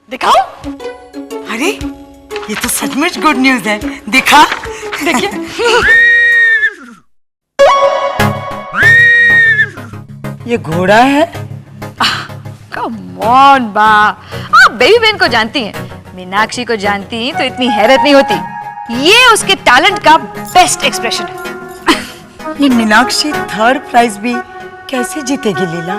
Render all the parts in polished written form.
दिखाओ। अरे ये तो सचमुच गुड न्यूज है। दिखा। देखिए। ये घोड़ा है। कम ऑन बा, आप बेबी बहन को जानती हैं, मीनाक्षी को जानती तो इतनी हैरत नहीं होती। ये उसके टैलेंट का बेस्ट एक्सप्रेशन है। ये मीनाक्षी थर्ड प्राइज भी कैसे जीतेगी लीला?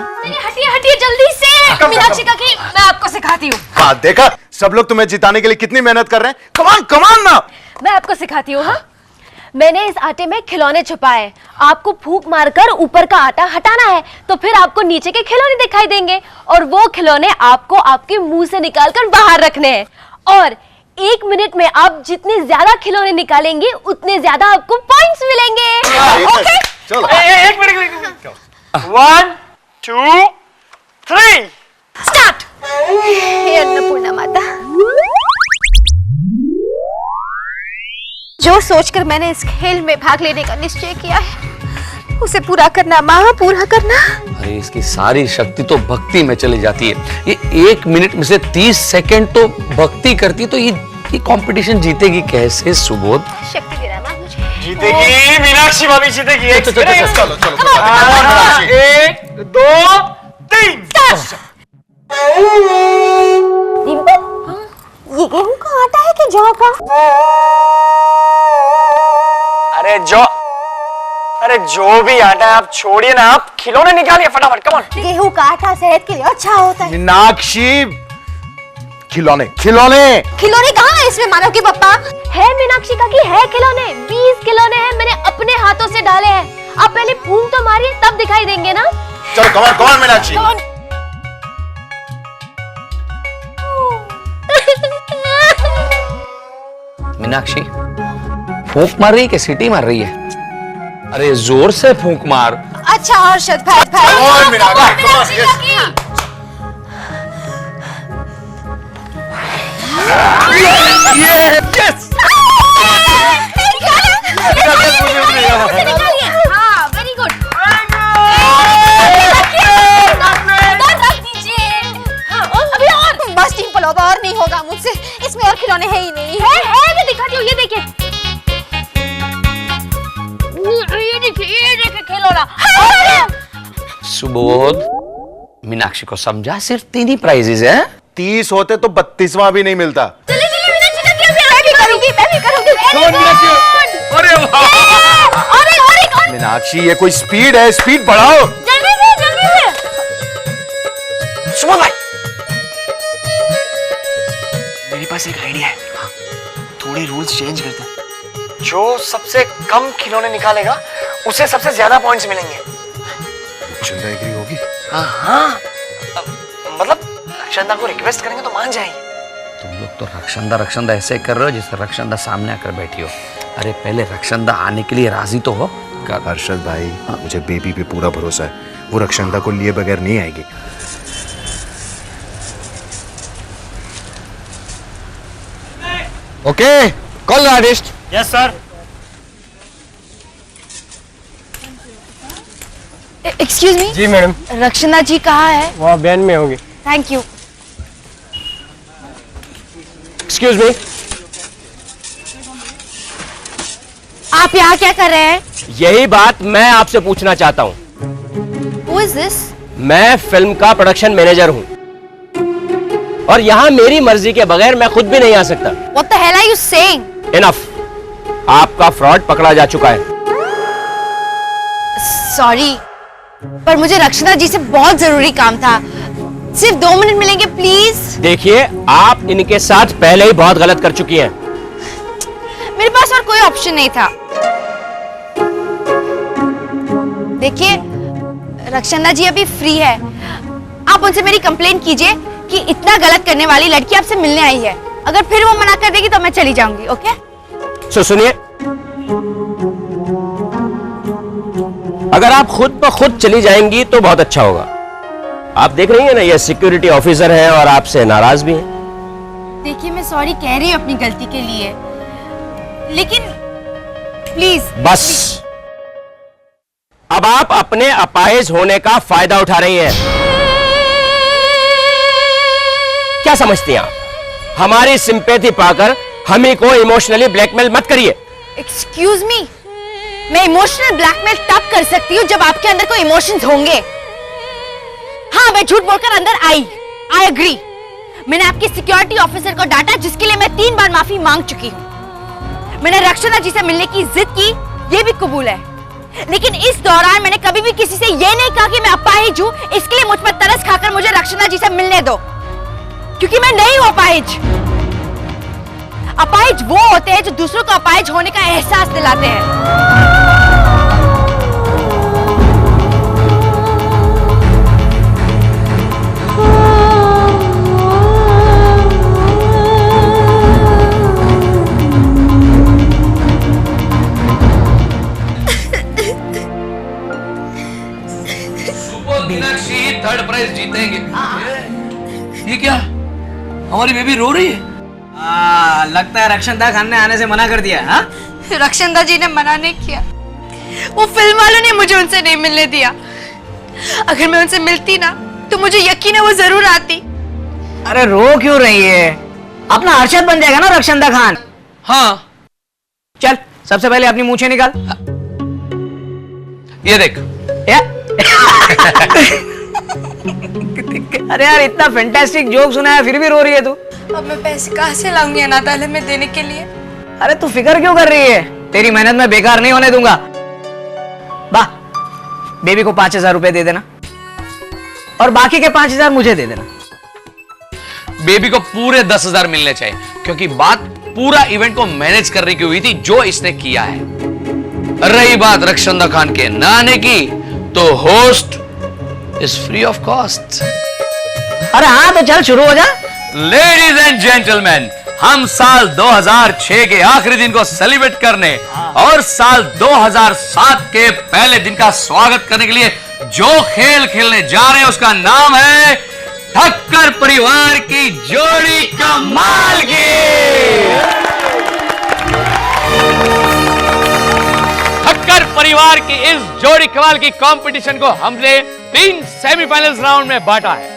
हटिए हटिए जल्दी से, मीनाक्षी का खेल मैं आपको सिखाती हूँ। हाँ देखा, सब लोग तुम्हें जिताने के लिए कितनी मेहनत कर रहे हैं। कमान कमान ना। मैं आपको सिखाती हूँ। हाँ, मैंने इस आटे में खिलौने छुपाए, आपको फूंक मारकर ऊपर का आटा हटाना है, तो फिर आपको नीचे के खिलौने दिखाई देंगे और वो खिलौने आपको आपके मुंह से निकालकर बाहर रखने हैं। और 1 मिनट में आप जितने ज्यादा खिलौने निकालेंगे उतने ज्यादा आपको पॉइंट्स मिलेंगे। ओके चलो। एक मिनट। 1 2 3 स्टार्ट। हे अन्नपूर्णा माता, जो सोचकर मैंने इस खेल में भाग लेने का निश्चय किया है उसे पूरा करना माँ, पूरा करना। अरे इसकी सारी शक्ति तो भक्ति में चली जाती है। ये 1 मिनट में से 30 सेकंड तो भक्ति करती, तो ये कंपटीशन जीतेगी कैसे सुबोध? शक्ति देना माँ मुझे। जीतेगी मीनाक्षी भाभी, जीतेगी। चलो चलो 1 2 3 ये गेहूं का आटा है कि जौ का? अरे जो भी आटा है आप छोड़िए ना, आप खिलौने निकालिए फटाफट। Come on. गेहूं का आटा सेहत के लिए अच्छा होता है। मीनाक्षी, खिलौने खिलौने। खिलौने कहाँ है इसमें मानव के पप्पा? है मीनाक्षी का की है खिलौने, 20 खिलौने हैं, मैंने अपने हाथों से डाले हैं। आप पहले फूंक तो मारिए तब दिखाई देंगे ना। चलो कमान कमान मीनाक्षी। मीनाक्षी फूंक मार रही है कि सीटी मार रही है? अरे जोर से फूंक मार। अच्छा हर्षद भाई कमान मीनाक्षी, कमान, yes। हाँ वेरी गुड। अभी और बस टीम पलोबा, और नहीं होगा मुझसे, इसमें और खिलौने है ही नहीं। है मैं दिखाती हूँ, ये देखिए ये देखिए खिलौना। सुबोध, मीनाक्षी को समझा, सिर्फ 3 ही प्राइजेस हैं। 30 होते तो 32वां भी नहीं मिलता। चलिए चलिए मीनाक्षी का क्या मैं भी करूंगी, मैं भी करूंगी। अरे वाह। अरे मीनाक्षी ये कोई स्पीड है, स्पीड बढ़ाओ। जल्दी से जल्दी से। सुबोध भाई, मेरे पास एक आइडिया है। थोड़े रूल्स चेंज करते हैं। जो सबसे कम खिलौने निकालेगा उसे सबसे ज्यादा पॉइंट्स मिलेंगे। चंदा एग्री होगी? हाँ, मतलब रक्षंदा को रिक्वेस्ट करेंगे तो मान जाएगी। तुम लोग तो रक्षंदा ऐसे कर रहे हो जैसे रक्षंदा सामने आकर बैठी हो। अरे पहले रक्षंदा आने के लिए राजी तो हो। हर्षद भाई, मुझे बेबी पे पूरा भरोसा है, वो रक्षंदा को लिए बगैर नहीं आएगी। Okay, call the artist. Yes sir. Excuse me. जी मैडम। रक्षना जी कहाँ है? वहाँ वैन में होंगे। Thank you. Excuse me. आप यहाँ क्या कर रहे हैं? यही बात मैं आपसे पूछना चाहता हूँ। Who is this? मैं फिल्म का प्रोडक्शन मैनेजर हूँ और यहाँ मेरी मर्जी के बगैर मैं खुद भी नहीं आ सकता। What the hell are you saying? Enough, आपका फ्रॉड पकड़ा जा चुका है। सॉरी, पर मुझे रक्षना जी से बहुत जरूरी काम था। सिर्फ 2 मिनट मिलेंगे प्लीज? देखिए, आप इनके साथ पहले ही बहुत गलत कर चुकी हैं। मेरे पास और कोई ऑप्शन नहीं था। देखिए, रक्षना जी अभी फ्री है, आप उनसे मेरी कंप्लेंट कीजिए कि इतना गलत करने वाली लड़की आपसे मिलने आई है। अगर फिर वो मना कर देगी तो मैं चली जाऊंगी। ओके? सुनिए, अगर आप खुद ब खुद चली जाएंगी तो बहुत अच्छा होगा। आप देख रही हैं ना, ये सिक्योरिटी ऑफिसर है और आपसे नाराज भी है। देखिए, मैं सॉरी कह रही हूँ अपनी गलती के लिए, लेकिन प्लीज। बस, अब आप अपने अपाहिज होने का फायदा उठा रही हैं। क्या समझती हैं आप? हमारी सिंपैथी पाकर हमें को इमोशनली ब्लैकमेल मत करिए। एक्सक्यूज मी, मैं इमोशनल ब्लैकमेल तब कर सकती हूँ जब आपके अंदर कोई इमोशंस होंगे। हाँ, मैं झूठ बोलकर अंदर आई एग्री। मैंने आपके सिक्योरिटी ऑफिसर को डांटा, जिसके लिए मैं 3 बार माफी मांग चुकी हूँ। मैंने रक्षना जी से मिलने की जिद की, ये भी कबूल है। लेकिन इस दौरान मैंने कभी भी किसी से ये नहीं कहा कि मैं अपाहिज हूँ, इसके लिए मुझ पर तरस खाकर मुझे रक्षना जी से मिलने दो, क्योंकि मैं नहीं हूँ अपाहिज। अपाहिज वो होते हैं जो दूसरों को अपाहिज होने का एहसास दिलाते हैं। मीनाक्षी थर्ड प्राइज जीतेंगे। ये क्या, हमारी बेबी रो रही है? लगता है रक्षनदा खान ने आने से मना कर दिया। हाँ, रक्षनदा जी ने मना नहीं किया, वो फिल्म वालों ने मुझे उनसे नहीं मिलने दिया। अगर मैं उनसे मिलती ना तो मुझे यकीन है वो जरूर आती। अरे रो क्यों रही है? अपना अरशद बन जाएगा ना रक्षनदा खान। हाँ, चल सबसे पहले अपनी मूछें निकाल। ये देख। अरे यार, इतना फैंटास्टिक जोक सुना है फिर भी रो रही है तू। अब मैं पैसे कहाँ से लाऊंगी अनाथालय में देने के लिए? अरे तू फिक्र क्यों कर रही है? तेरी मेहनत मैं बेकार नहीं होने दूंगा। वाह, बेबी को 5,000 रुपए दे देना और बाकी के 5,000 मुझे दे देना। बेबी को पूरे 10,000 मिलने चाहिए, क्योंकि बात पूरा इवेंट को मैनेज करने की हुई थी, जो इसने किया है। रही बात रक्षनदा खान के ना आने की, तो host is free of cost. अरे हाँ, तो चल शुरू हो जा। लेडीज एंड जेंटलमैन, हम साल 2006 के आखिरी दिन को सेलिब्रेट करने और साल 2007 के पहले दिन का स्वागत करने के लिए जो खेल खेलने जा रहे हैं उसका नाम है ठक्कर परिवार की जोड़ी कमाल की। ठक्कर परिवार की इस जोड़ी कमाल की कंपटीशन को हमने 3 सेमीफाइनल्स राउंड में बांटा है।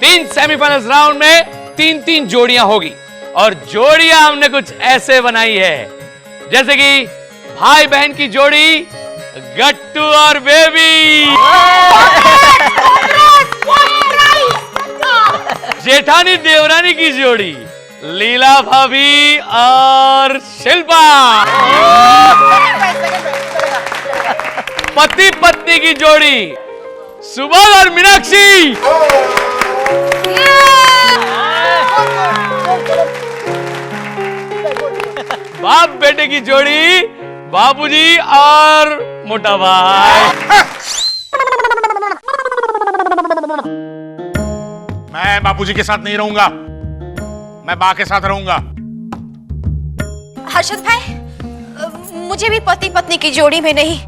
3 सेमीफाइनल्स राउंड में 3-3 जोड़ियां होगी और जोड़ियां हमने कुछ ऐसे बनाई है, जैसे कि भाई बहन की जोड़ी गट्टू और बेबी, जेठानी देवरानी की जोड़ी लीला भाभी और शिल्पा, पति पत्नी की जोड़ी सुबह और मीनाक्षी, बाप बेटे की जोड़ी बाबूजी और मोटा भाई। मैं बापूजी के साथ नहीं रहूंगा, मैं बा के साथ रहूंगा। हर्षद भाई, मुझे भी पति पत्नी की जोड़ी में नहीं,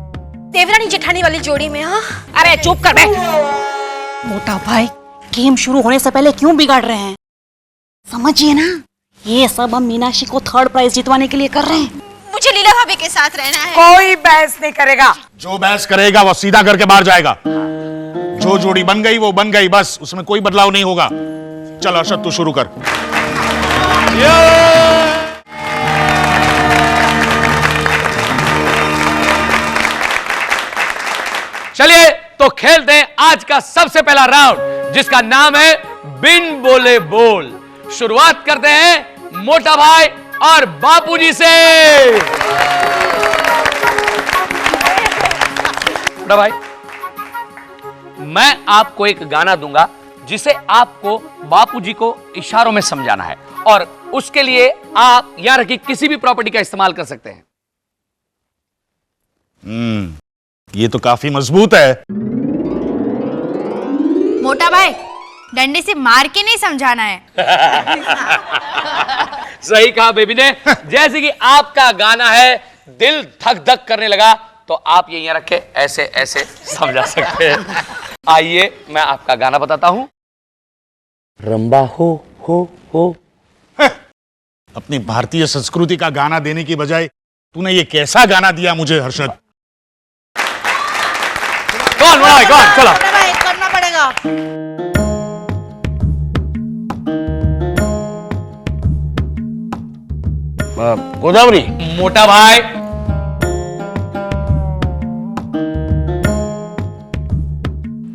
देवरानी जेठानी वाली जोड़ी में। हाँ, अरे चुप कर बे। मोटा भाई, गेम शुरू होने से पहले क्यों बिगाड़ रहे हैं? समझिए ना, ये सब हम मीनाक्षी को थर्ड प्राइज जितवाने के लिए कर रहे हैं। मुझे लीला भाभी के साथ रहना है। कोई बहस नहीं करेगा। जो बहस करेगा वो सीधा करके बाहर जाएगा। जो जोड़ी बन गई वो बन गई, बस उसमें कोई बदलाव नहीं होगा। चल अरशद, तू शुरू कर। चलिए तो खेलते हैं आज का सबसे पहला राउंड, जिसका नाम है बिन बोले बोल। शुरुआत करते हैं मोटा भाई और बापूजी से। मोटा भाई, मैं आपको एक गाना दूंगा जिसे आपको बापूजी को इशारों में समझाना है, और उसके लिए आप यहां रखी किसी भी प्रॉपर्टी का इस्तेमाल कर सकते हैं। ये तो काफी मजबूत है। मोटा भाई, डंडे से मार के नहीं समझाना है। सही कहा बेबी ने। जैसे कि आपका गाना है दिल धक धक करने लगा, तो आप ये यहाँ रखे ऐसे ऐसे समझा सकते हैं। आइए मैं आपका गाना बताता हूं। रंबा हो अपनी भारतीय संस्कृति का गाना देने की बजाय तूने ये कैसा गाना दिया मुझे हर्षद। कौन चलो करना पड़ेगा। गोदावरी, मोटा भाई,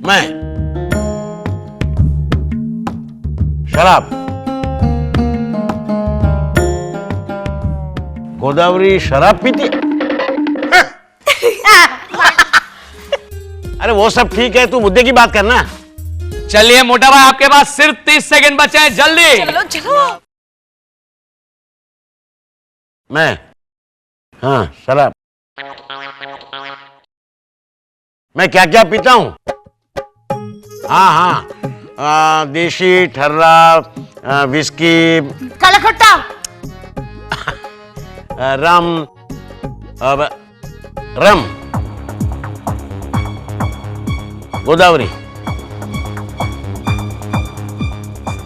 मैं शराब। गोदावरी शराब पीती है? अरे वो सब ठीक है, तू मुद्दे की बात करना। चलिए मोटा भाई, आपके पास सिर्फ 30 सेकंड बचे हैं, जल्दी। चलो चलो। मैं, हाँ शराब। मैं क्या क्या पीता हूँ? हाँ हाँ, देशी, ठर्रा, विस्की, काला खट्टा, रम, रम, गोदावरी,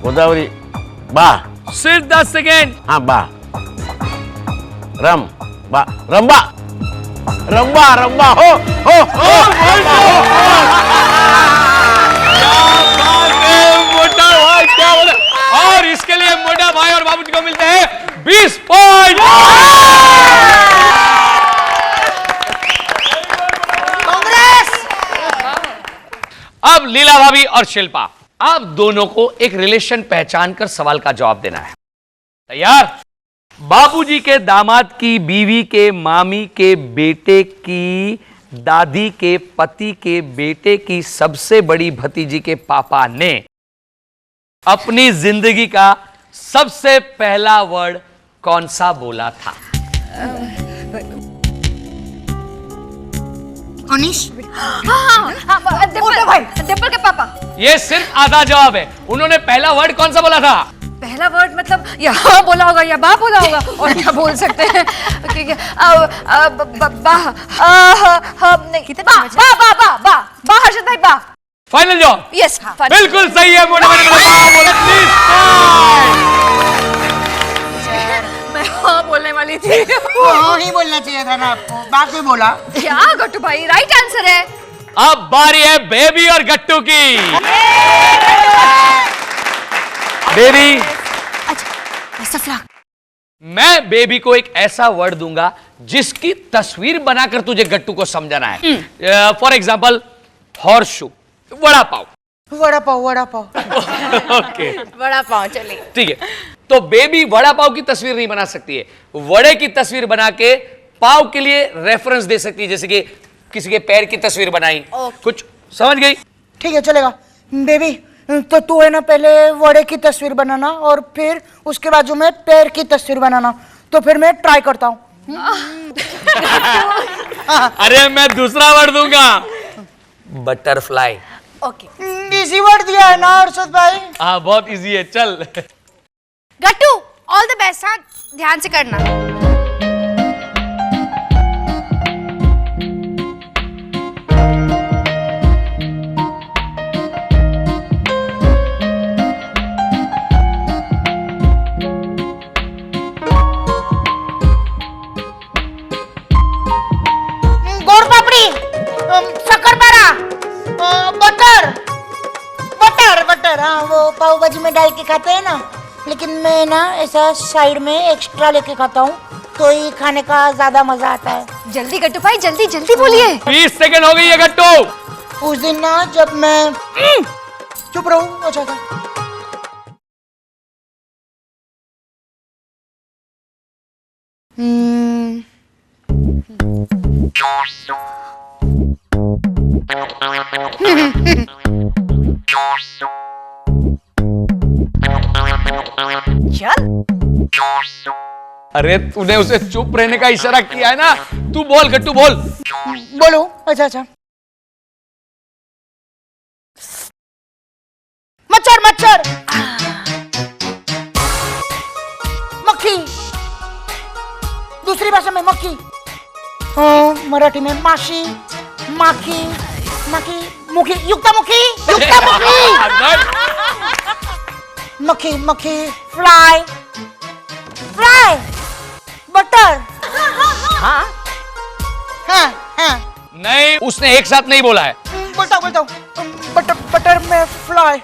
गोदावरी, बा। सिर्फ 10 सेकंड। हाँ बा, रम, बा, रंबा, रंबा, रंबा, हो। मोटा भाई क्या बोले, और इसके लिए मोटा भाई और बाबूजी को मिलते हैं 20 पॉइंट। अब लीला भाभी और शिल्पा, आप दोनों को एक रिलेशन पहचान कर सवाल का जवाब देना है। तैयार? बाबूजी के दामाद की बीवी के मामी के बेटे की दादी के पति के बेटे की सबसे बड़ी भतीजी के पापा ने अपनी जिंदगी का सबसे पहला वर्ड कौन सा बोला था? अनीश, डिम्पल के पापा। ये सिर्फ आधा जवाब है। उन्होंने पहला वर्ड कौन सा बोला था? पहला वर्ड मतलब या हाँ बोला होगा या बा बोला होगा, और क्या बोल सकते हैं? हर्षद भाई, बा। फाइनल जवाब? यस, बिल्कुल सही है। मोटा भाई ने बा बोला। 30 मैं हाँ बोलने वाली थी। हाँ ही बोलना चाहिए था ना आपको, बात में बोला। क्या गट्टू भाई, राइट आंसर है। अब बारी है बेबी और गट्टू की। बेबी, मैं बेबी को एक ऐसा वर्ड दूंगा जिसकी तस्वीर बनाकर तुझे गट्टू को समझाना है। For example, horse shoe, vada pav. Vada pav, vada pav. Okay, बड़ा पाँव, चलिए। ठीक है। तो बेबी वड़ा पाव की तस्वीर नहीं बना सकती है, वड़े की तस्वीर बना के पाव के लिए रेफरेंस दे सकती है, जैसे कि किसी के पैर की तस्वीर बनाई। कुछ समझ गई? ठीक है, चलेगा। बेबी, तो तू है ना पहले वड़े की तस्वीर बनाना और फिर उसके बाजू में पैर की तस्वीर बनाना। तो फिर मैं ट्राई करता हूँ। अरे मैं दूसरा वर्ड दूंगा, बटरफ्लाई। ओके, इजी वर्ड दिया है ना हर्षद भाई? हाँ, बहुत इजी है। चल गट्टू, ऑल द बेस्ट। हाँ, ध्यान से करना। गोड़ पापड़ी, शक्करपारा, बटर, बटर, बटर। हाँ, वो पाव भाजी में डाल के खाते हैं ना, लेकिन मैं ना ऐसा साइड में एक्स्ट्रा लेके खाता हूँ, तो ही खाने का ज्यादा मजा आता है। जल्दी गट्टू भाई, जल्दी जल्दी बोलिए। 20 सेकंड हो गई है गट्टू। उस दिन ना जब मैं चुप रहूं, अच्छा था। अरे तूने उसे चुप रहने का इशारा किया है ना। तू बोल गट्टू, बोल। बोलो। अच्छा अच्छा। मच्छर, मच्छर, मक्खी। दूसरी भाषा में मक्खी, मराठी में माशी, माखी, माखी, मुखी, युक्तामुखी, युक्तामुखी, मक्खी, मक्खी, फ्लाई, फ्लाई, बटर। हाँ हाँ हाँ। नहीं, उसने एक साथ नहीं बोला है। बोलता हूँ, बटर, बटर में फ्लाई,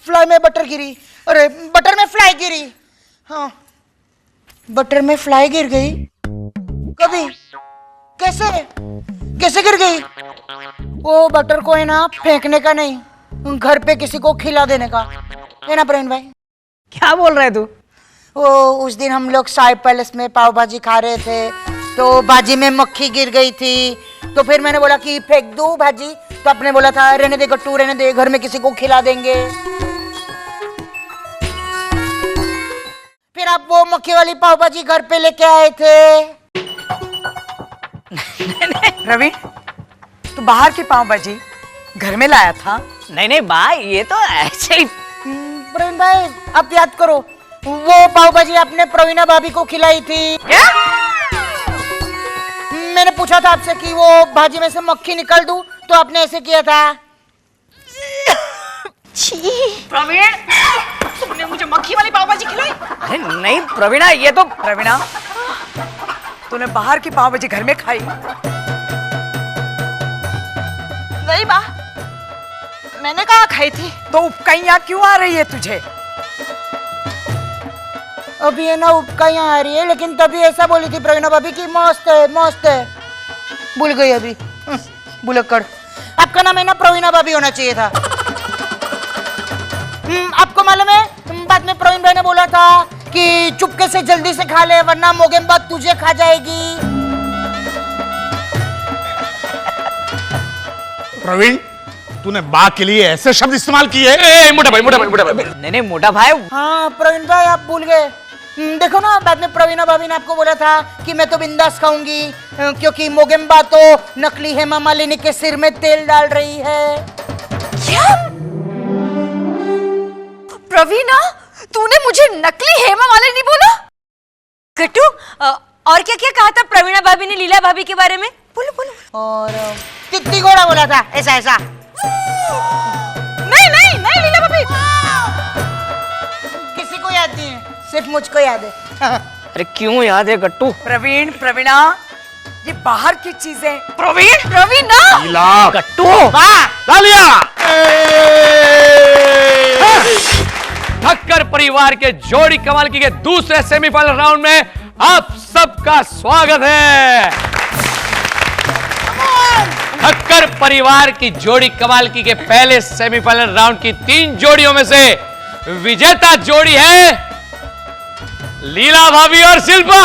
फ्लाई में बटर गिरी, अरे बटर में फ्लाई गिरी। हाँ, बटर में फ्लाई गिर गई। कभी? कैसे? कैसे गिर गई? वो बटर को है ना फेंकने का नहीं, घर पे किसी को खिला देने का है ना प्रवीण भाई। क्या बोल रहा है तू? वो उस दिन हम लोग साई पैलेस में पाव भाजी खा रहे थे, तो भाजी में मक्खी गिर गई थी, तो फिर मैंने बोला कि फेंक दूं भाजी, तो आपने बोला था रहने दे गट्टू रहने दे, घर में किसी को खिला देंगे। फिर आप वो मक्खी वाली पाव भाजी घर पे लेके आए थे। रवि, तू बाहर की पाव भाजी घर में लाया था? नहीं नहीं बा, ये तो ऐसे ही। प्रवीण भाई आप याद करो, वो पाव भाजी आपने प्रवीणा भाभी को खिलाई थी। क्या? मैंने पूछा था आपसे कि वो भाजी में से मक्खी निकाल दूं, तो आपने ऐसे किया था। प्रवीण, तुमने मुझे मक्खी वाली पाव भाजी खिलाई? अरे नहीं प्रवीणा, ये तो प्रवीणा, तूने बाहर की पाव भाजी घर में खाई? नहीं बा, मैंने कहा खाई थी। तो उपकाइयां क्यों आ रही है तुझे? अभी है ना उपकाइयां आ रही है, लेकिन तभी ऐसा बोली थी प्रवीणा भाभी की मस्त है मस्त है। भूल गई अभी। भुलक्कड़। आपका नाम है ना प्रवीणा भाभी होना चाहिए था। आपको मालूम है बाद में प्रवीण भाई ने बोला था कि चुपके से जल्दी से खा ले वरना मोगेम्बा तुझे खा जाएगी। प्रवीण, तूने बा के लिए ऐसे शब्द इस्तेमाल किए? मोटा भाई मोटा भाई मोटा भाई। नहीं नहीं मोटा भाई। हाँ प्रवीण भाई आप भूल गए। देखो ना बाद में प्रवीणा भाभी ने आपको बोला था कि मैं तो बिंदास खाऊंगी, क्योंकि मोगेम्बा तो नकली हेमा मालिनी के सिर में तेल डाल रही है। क्या? प्रवीणा, तूने मुझे नकली हेमा मालिनी बोला? गट्टू, और क्या क्या कहा था प्रवीणा भाभी ने लीला भाभी के बारे में? बोलो बोलो। और तित्ती घोड़ा बोला था ऐसा ऐसा। नहीं नहीं नहीं लीला भाभी। किसी को याद नहीं है, सिर्फ मुझको याद है। अरे क्यों याद है गट्टू? प्रवीण, प्रवीणा, ये बाहर की चीजें। प्रवीण, प्रवीणा, लीला, गट्टू, तालियां। ठक्कर परिवार के जोड़ी कमाल की के दूसरे सेमीफाइनल राउंड में आप सबका स्वागत है। ठक्कर परिवार की जोड़ी कमाल की के पहले सेमीफाइनल राउंड की 3 जोड़ियों में से विजेता जोड़ी है लीला भाभी और शिल्पा।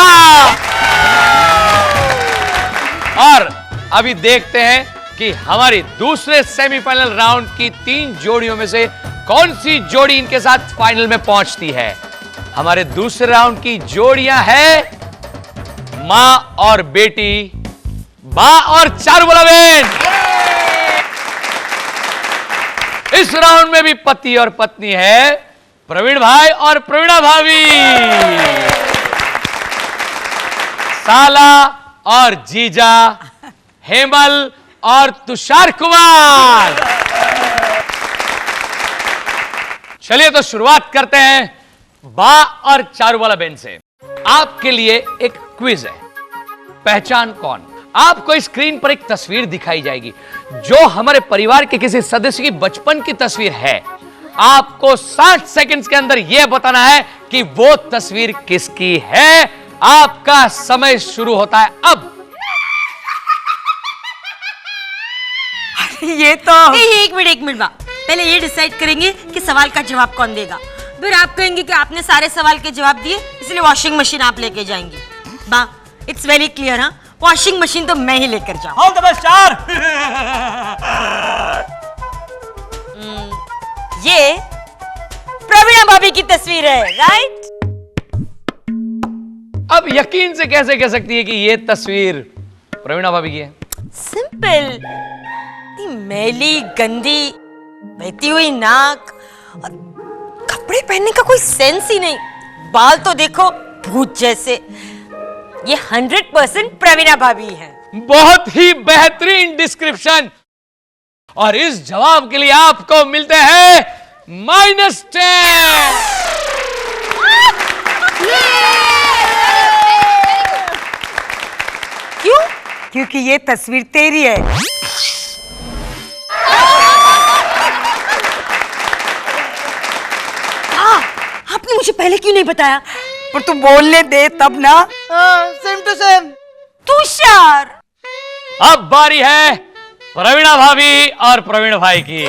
और अभी देखते हैं कि हमारी दूसरे सेमीफाइनल राउंड की 3 जोड़ियों में से कौन सी जोड़ी इनके साथ फाइनल में पहुंचती है। हमारे दूसरे राउंड की जोड़ियां हैं मां और बेटी, बा और चारुबाला बहन। इस राउंड में भी पति और पत्नी है प्रवीण भाई और प्रवीणा भाभी, साला और जीजा हेमल और तुषार कुमार। चलिए तो शुरुआत करते हैं बा और चारुबाला बहन से। आपके लिए एक क्विज है, पहचान कौन। आपको स्क्रीन पर एक तस्वीर दिखाई जाएगी जो हमारे परिवार के किसी सदस्य की बचपन की तस्वीर है। आपको 60 सेकंड्स के अंदर यह बताना है कि वो तस्वीर किसकी है। आपका समय शुरू होता है अब। ये तो एक मिनट बा, पहले ये डिसाइड करेंगे कि सवाल का जवाब कौन देगा, फिर आप कहेंगे कि आपने सारे सवाल के जवाब दिए इसलिए वॉशिंग मशीन आप लेके जाएंगे। बा, इट्स वेरी क्लियर। हाँ, वॉशिंग मशीन तो मैं ही लेकर जाऊं। ऑल द बेस्ट यार। ये प्रवीणा भाभी की तस्वीर है, राइट? अब यकीन से कैसे कह सकती है कि ये तस्वीर प्रवीणा भाभी की है? सिंपल। मैली, गंदी, बहती हुई नाक और कपड़े पहनने का कोई सेंस ही नहीं। बाल तो देखो भूत जैसे। ये 100% प्रवीणा भाभी है। बहुत ही बेहतरीन डिस्क्रिप्शन। और इस जवाब के लिए आपको मिलते हैं -10। क्यों? क्योंकि ये तस्वीर तेरी है। आपने मुझे पहले क्यों नहीं बताया? पर तू बोलने दे तब ना। Same to same. तुषार, अब बारी है प्रवीणा भाभी और प्रवीण भाई की।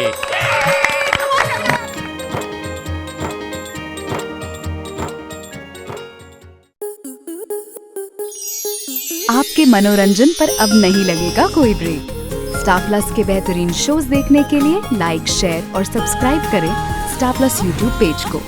आपके मनोरंजन पर अब नहीं लगेगा कोई ब्रेक। स्टार प्लस के बेहतरीन शोज देखने के लिए लाइक, शेयर और सब्सक्राइब करें स्टार प्लस यूट्यूब पेज को।